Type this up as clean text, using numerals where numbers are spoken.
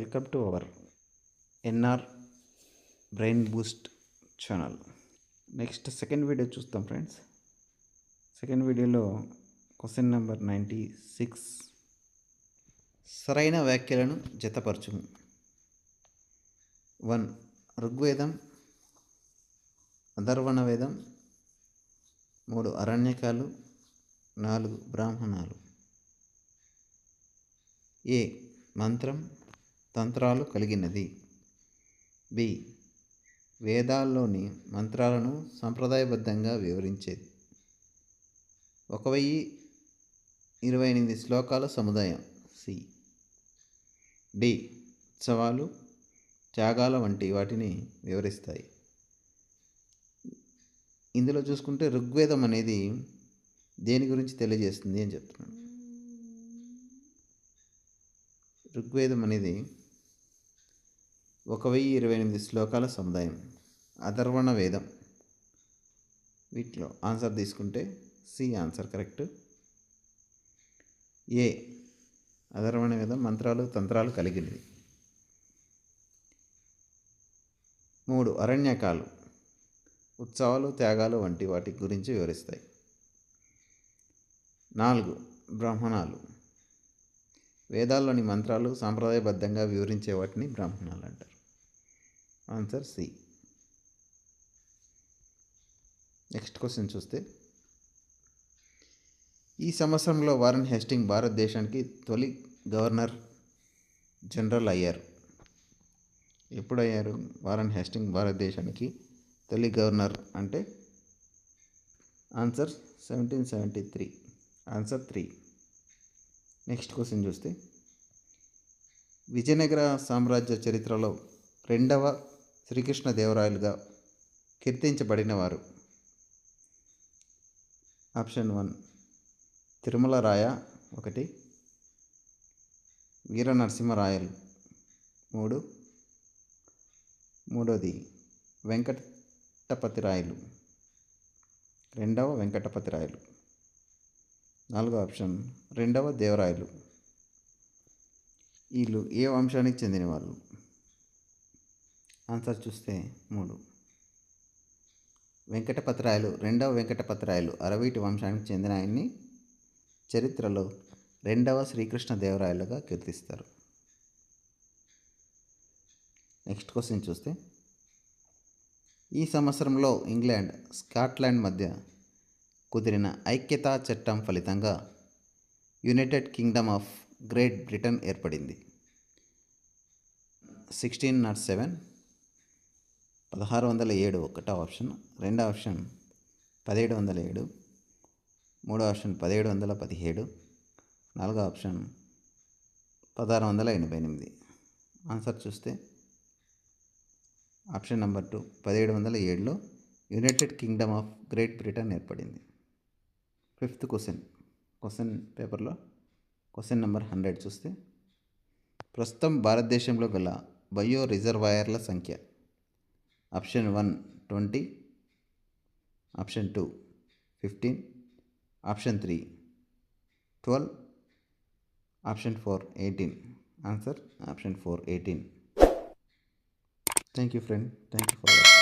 Welcome to our NR brain boost channel. Next second video చూస్తాం friends. Second వీడియోలో question number 96, సరైన వ్యాఖ్యలను జతపరచుము. 1. ఋగ్వేదం, అథర్వణ వేదం, 3 అరణ్యకాలు, 4 బ్రాహ్మణాలు. ఏ మంత్రం తంత్రాలు కలిగినది. బి వేదాల్లోని మంత్రాలను సంప్రదాయబద్ధంగా వివరించేది. 1028 శ్లోకాల సముదాయం. సి. డి ఉత్సవాలు, త్యాగాల వంటి వాటిని వివరిస్తాయి. ఇందులో చూసుకుంటే ఋగ్వేదం అనేది దేని గురించి తెలియజేస్తుంది అని చెప్తున్నాను. ఋగ్వేదం అనేది 1028 శ్లోకాల సముదాయం. అథర్వణ వేదం, వీటిలో ఆన్సర్ తీసుకుంటే సి ఆన్సర్ కరెక్ట్. ఏ అథర్వణ వేదం మంత్రాలు తంత్రాలు కలిగినది. 3 అరణ్యకాలు ఉత్సవాలు త్యాగాలు వంటి వాటి గురించి వివరిస్తాయి. 4 బ్రాహ్మణాలు వేదాల్లోని మంత్రాలు సాంప్రదాయబద్ధంగా వివరించే వాటిని బ్రాహ్మణాలు అంటారు. Answer C. నెక్స్ట్ క్వశ్చన్ చూస్తే, ఈ సంవత్సరంలో వారన్ హేస్టింగ్ భారతదేశానికి తొలి గవర్నర్ జనరల్ అయ్యారు. ఎప్పుడయ్యారు వారన్ హేస్టింగ్ భారతదేశానికి తొలి గవర్నర్ అంటే ఆన్సర్ 1773. ఆన్సర్ 3. నెక్స్ట్ క్వశ్చన్ చూస్తే, విజయనగర సామ్రాజ్య చరిత్రలో 2వ శ్రీకృష్ణదేవరాయలుగా కీర్తించబడిన వారు. ఆప్షన్ 1 తిరుమల రాయ 1, వీర నరసింహరాయలు 3, మూడోది వెంకటపతి రాయలు, 2వ వెంకటపతి రాయలు, 4వ ఆప్షన్ 2వ దేవరాయలు. వీళ్ళు ఏ వంశానికి చెందిన వాళ్ళు? ఆన్సర్ చూస్తే 3 వెంకటపతి రాయలు, 2వ వెంకటపతి రాయలు అరవీటి వంశానికి చెందిన ఆయన్ని చరిత్రలో 2వ శ్రీకృష్ణదేవరాయలుగా కీర్తిస్తారు. నెక్స్ట్ క్వశ్చన్ చూస్తే, ఈ సంవత్సరంలో ఇంగ్లాండ్ స్కాట్లాండ్ మధ్య కుదిరిన ఐక్యతా చట్టం ఫలితంగా United Kingdom of Great Britain ఏర్పడింది. 1607, 1607 ఒకటో ఆప్షన్, 2వ ఆప్షన్ 1707, 3వ ఆప్షన్ 1717, 4వ ఆప్షన్ 1688. ఆన్సర్ చూస్తే ఆప్షన్ నెంబర్ 2 1707లో United Kingdom of Great Britain ఏర్పడింది. 5th క్వశ్చన్ పేపర్లో క్వశ్చన్ నెంబర్ 100 చూస్తే, ప్రస్తుతం భారతదేశంలో గల బయో రిజర్వాయర్ల సంఖ్య. Option 1 20, option 2 15, option 3 12, option 4 18. Answer option 4 18. Thank you friend. Thank you for watching.